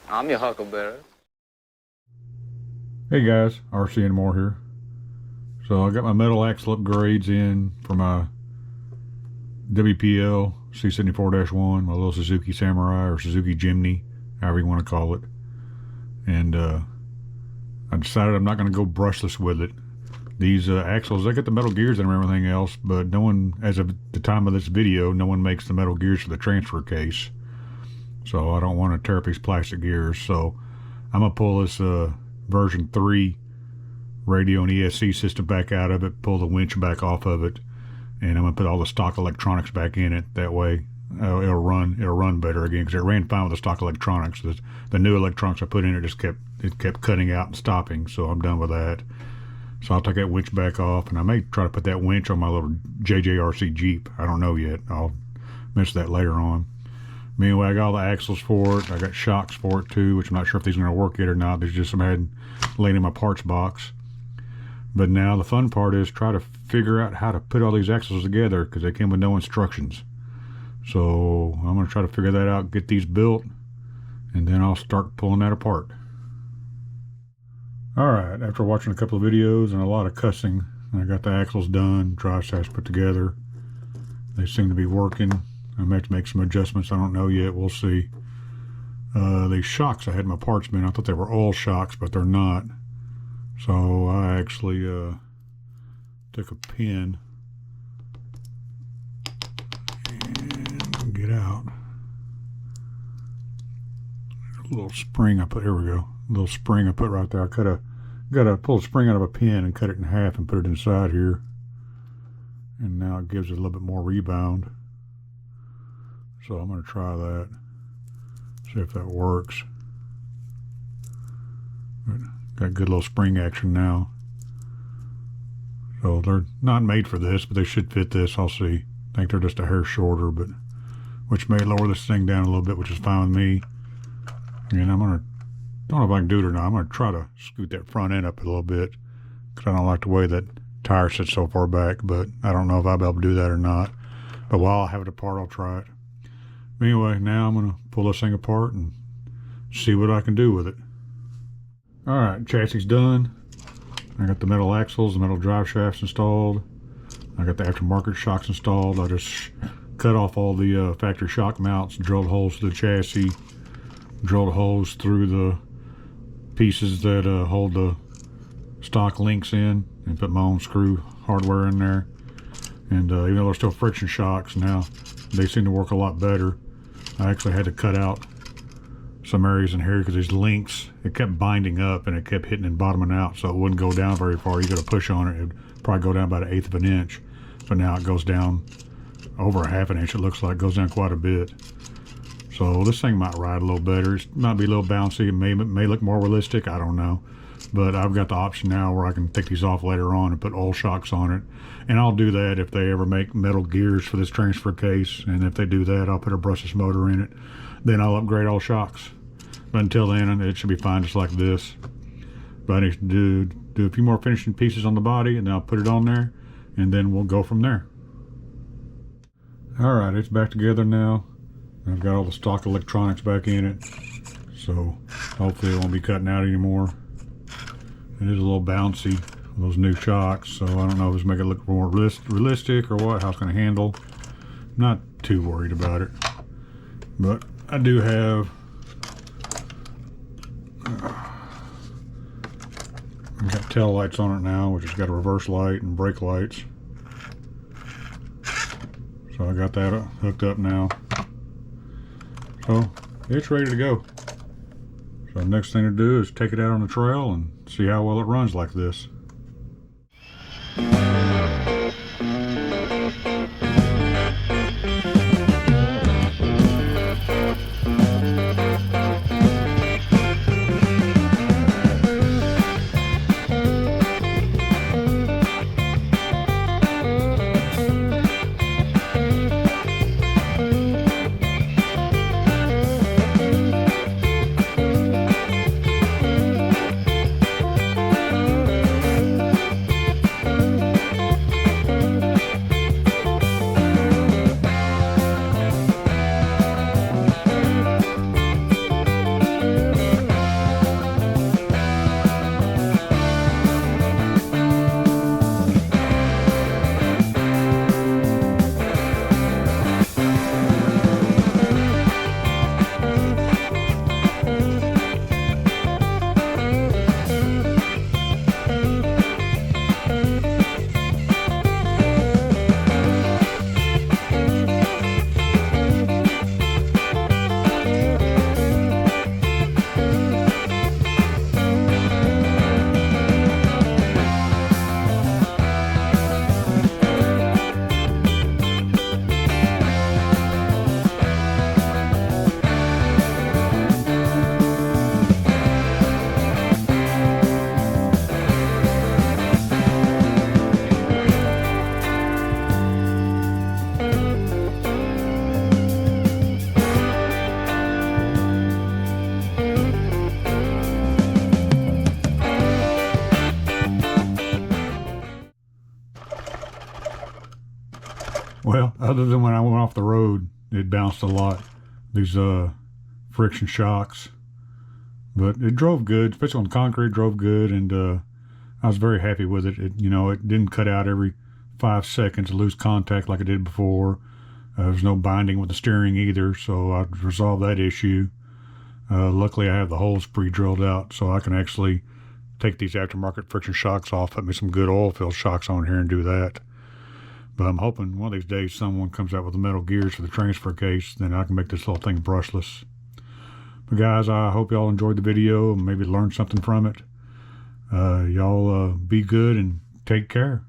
I'm your huckleberry. Hey guys, RC and more here. So I got my metal axle upgrades in for my WPL C74-1, my little Suzuki Samurai or Suzuki Jimny, however you want to call it. And I decided I'm not going to go brushless with it. These axles, they got the metal gears and everything else, but no one, as of the time of this video, no one makes the metal gears for the transfer case. So I don't want to tear up these plastic gears. So I'm going to pull this version 3 radio and ESC system back out of it, pull the winch back off of it, and I'm going to put all the stock electronics back in it. That way it'll run better again, because it ran fine with the stock electronics. The new electronics I put in it just kept cutting out and stopping, so I'm done with that. So I'll take that winch back off, and I may try to put that winch on my little JJRC Jeep. I don't know yet. I'll mention that later on. Anyway, I got all the axles for it. I got shocks for it too, which I'm not sure if these are going to work yet or not. There's just some I had laying in my parts box. But now the fun part is try to figure out how to put all these axles together, because they came with no instructions. So I'm going to try to figure that out, get these built, and then I'll start pulling that apart. Alright, after watching a couple of videos and a lot of cussing, I got the axles done, drive shafts put together. They seem to be working. I may have to make some adjustments, I don't know yet, we'll see. These shocks I had in my parts bin, I thought they were oil shocks, but they're not. So I actually took a pin and get out a little spring I put, here we go, a little spring I put right there. I gotta pull the spring out of a pin and cut it in half and put it inside here, and now it gives it a little bit more rebound. So I'm going to try that, see if that works. Got good little spring action now. So they're not made for this, but they should fit this. I'll see. I think they're just a hair shorter, but which may lower this thing down a little bit, which is fine with me. And I'm going to, don't know if I can do it or not. I'm going to try to scoot that front end up a little bit, because I don't like the way that tire sits so far back, but I don't know if I'll be able to do that or not. But while I have it apart, I'll try it. Anyway, now I'm going to pull this thing apart and see what I can do with it. Alright, chassis done. I got the metal axles, the metal drive shafts installed. I got the aftermarket shocks installed. I just cut off all the factory shock mounts, drilled holes through the chassis, drilled holes through the pieces that hold the stock links in, and put my own screw hardware in there. And even though they're still friction shocks now, they seem to work a lot better. I actually had to cut out some areas in here because these links, it kept binding up and it kept hitting and bottoming out, so it wouldn't go down very far. You got to push on it, it'd probably go down about 1/8 of an inch. But now it goes down over 1/2 an inch, it looks like. It goes down quite a bit. So this thing might ride a little better. It might be a little bouncy. It may look more realistic, I don't know. But I've got the option now where I can take these off later on and put oil shocks on it. And I'll do that if they ever make metal gears for this transfer case. And if they do that, I'll put a brushless motor in it. Then I'll upgrade all shocks. But until then, it should be fine just like this. But I need to do a few more finishing pieces on the body, and then I'll put it on there, and then we'll go from there. Alright, it's back together now. I've got all the stock electronics back in it, so hopefully it won't be cutting out anymore. It is a little bouncy with those new shocks, so I don't know if it's make it look more realistic or what, how it's going to handle. I'm not too worried about it. But I do have I've got tail lights on it now, which has got a reverse light and brake lights. So I got that hooked up now. So it's ready to go. So the next thing to do is take it out on the trail and see how well it runs like this. other than when I went off the road, it bounced a lot. These friction shocks. But it drove good, especially on concrete, drove good, and I was very happy with it. It didn't cut out every 5 seconds, lose contact like it did before. There's no binding with the steering either, so I resolved that issue. Luckily, I have the holes pre-drilled out, so I can actually take these aftermarket friction shocks off, put me some good oil-filled shocks on here and do that. But I'm hoping one of these days someone comes out with the metal gears for the transfer case, then I can make this little thing brushless. But guys, I hope y'all enjoyed the video and maybe learned something from it. Y'all be good and take care.